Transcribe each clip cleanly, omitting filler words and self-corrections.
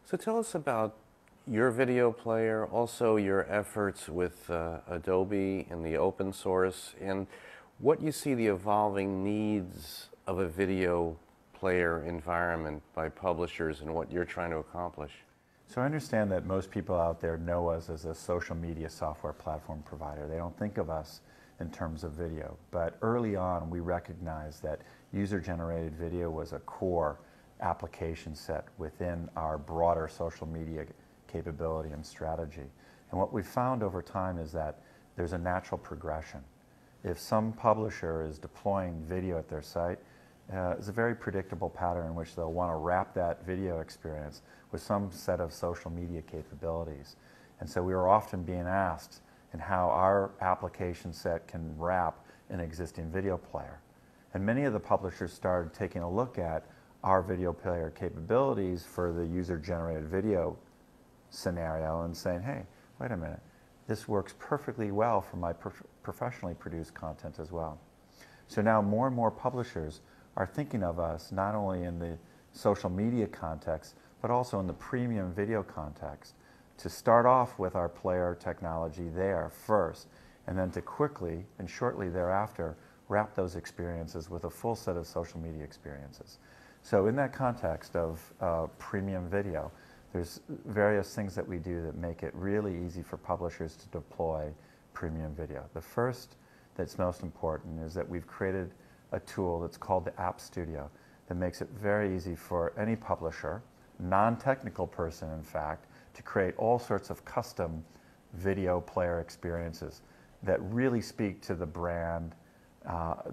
So tell us about your video player, also your efforts with Adobe and the open source, and what you see the evolving needs of a video player environment by publishers and what you're trying to accomplish. So I understand that most people out there know us as a social media software platform provider. They don't think of us in terms of video. But early on, we recognized that user-generated video was a core application set within our broader social media capability and strategy. And what we've found over time is that there's a natural progression. If some publisher is deploying video at their site, it's a very predictable pattern in which they'll want to wrap that video experience with some set of social media capabilities. And so we were often being asked in how our application set can wrap an existing video player. And many of the publishers started taking a look at our video player capabilities for the user-generated video scenario and saying, hey, wait a minute, this works perfectly well for my professionally produced content as well. So now more and more publishers are thinking of us not only in the social media context, but also in the premium video context, to start off with our player technology there first, and then to quickly and shortly thereafter wrap those experiences with a full set of social media experiences. So in that context of premium video, there's various things that we do that make it really easy for publishers to deploy premium video. The first that's most important is that we've created a tool that's called the App Studio that makes it very easy for any publisher, non-technical person in fact, to create all sorts of custom video player experiences that really speak to the brand,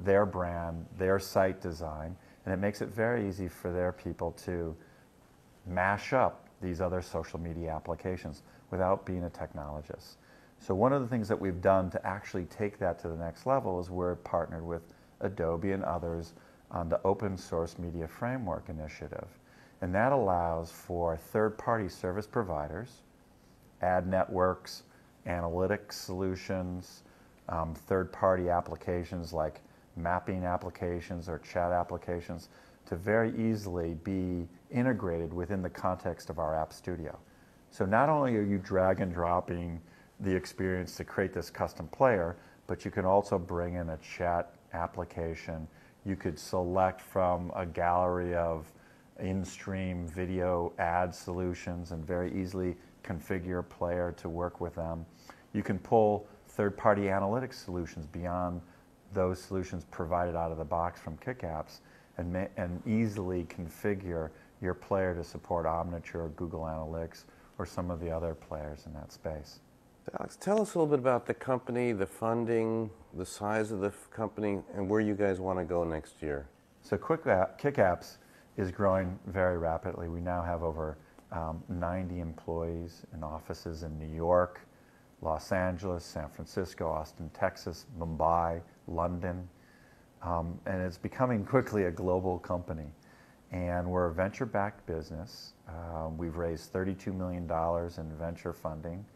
their site design, and it makes it very easy for their people to mash up these other social media applications without being a technologist. So one of the things that we've done to actually take that to the next level is we're partnered with Adobe and others on the Open Source Media Framework initiative. And that allows for third-party service providers, ad networks, analytics solutions, third-party applications like mapping applications or chat applications to very easily be integrated within the context of our App Studio. So not only are you drag and dropping the experience to create this custom player, but you can also bring in a chat application. You could select from a gallery of in-stream video ad solutions and very easily configure a player to work with them. You can pull third-party analytics solutions beyond those solutions provided out of the box from KickApps and easily configure your player to support Omniture, Google Analytics, or some of the other players in that space. Alex, tell us a little bit about the company, the funding, the size of the company, and where you guys want to go next year. So KickApps is growing very rapidly. We now have over 90 employees in offices in New York, Los Angeles, San Francisco, Austin, Texas, Mumbai, London, and it's becoming quickly a global company. And we're a venture-backed business. We've raised $32 million in venture funding,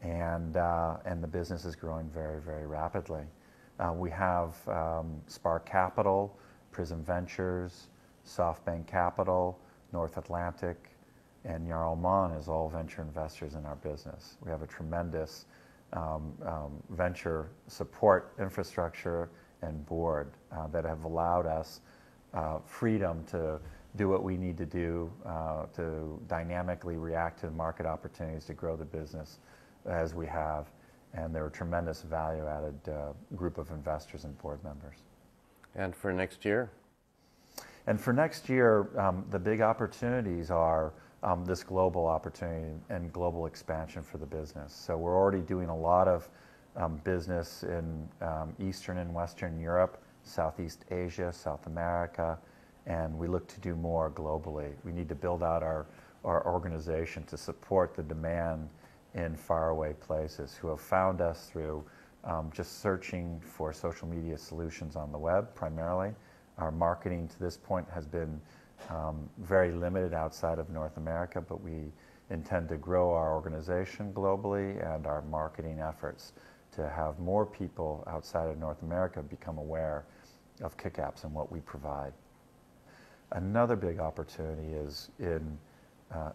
and the business is growing very, very rapidly. We have Spark Capital, Prism Ventures, SoftBank Capital, North Atlantic, and Jarl Mon is all venture investors in our business. We have a tremendous venture support infrastructure and board that have allowed us freedom to do what we need to do to dynamically react to market opportunities to grow the business as we have. And they're a tremendous value-added group of investors and board members. And for next year? And for next year, the big opportunities are this global opportunity and global expansion for the business. So we're already doing a lot of business in Eastern and Western Europe, Southeast Asia, South America, and we look to do more globally. We need to build out our organization to support the demand in faraway places who have found us through just searching for social media solutions on the web primarily. Our marketing to this point has been very limited outside of North America, but we intend to grow our organization globally and our marketing efforts to have more people outside of North America become aware of KickApps and what we provide. Another big opportunity is in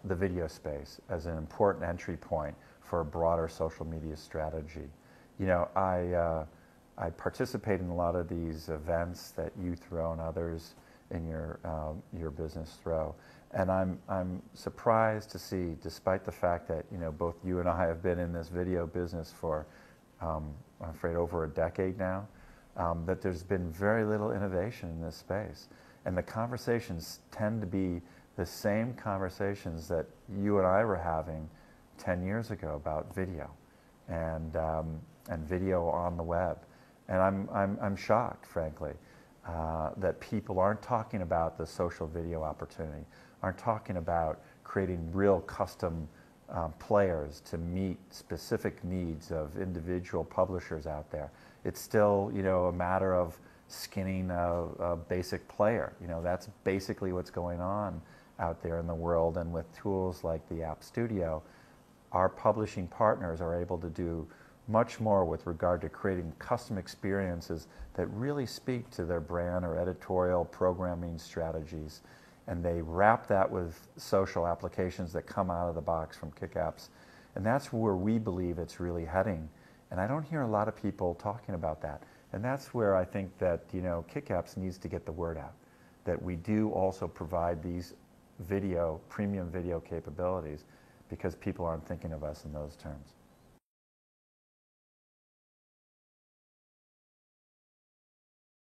the video space as an important entry point for a broader social media strategy. You know, I participate in a lot of these events that you throw and others in your business throw, and I'm surprised to see, despite the fact that, you know, both you and I have been in this video business for I'm afraid over a decade now, that there's been very little innovation in this space, and the conversations tend to be the same conversations that you and I were having 10 years ago about video and video on the web. And I'm shocked, frankly, that people aren't talking about the social video opportunity, aren't talking about creating real custom players to meet specific needs of individual publishers out there. It's still, you know, a matter of skinning a basic player. You know, that's basically what's going on out there in the world. And with tools like the App Studio, our publishing partners are able to do much more with regard to creating custom experiences that really speak to their brand or editorial programming strategies. And they wrap that with social applications that come out of the box from KickApps. And that's where we believe it's really heading. And I don't hear a lot of people talking about that. And that's where I think that, you know, KickApps needs to get the word out, that we do also provide these video, premium video capabilities, because people aren't thinking of us in those terms.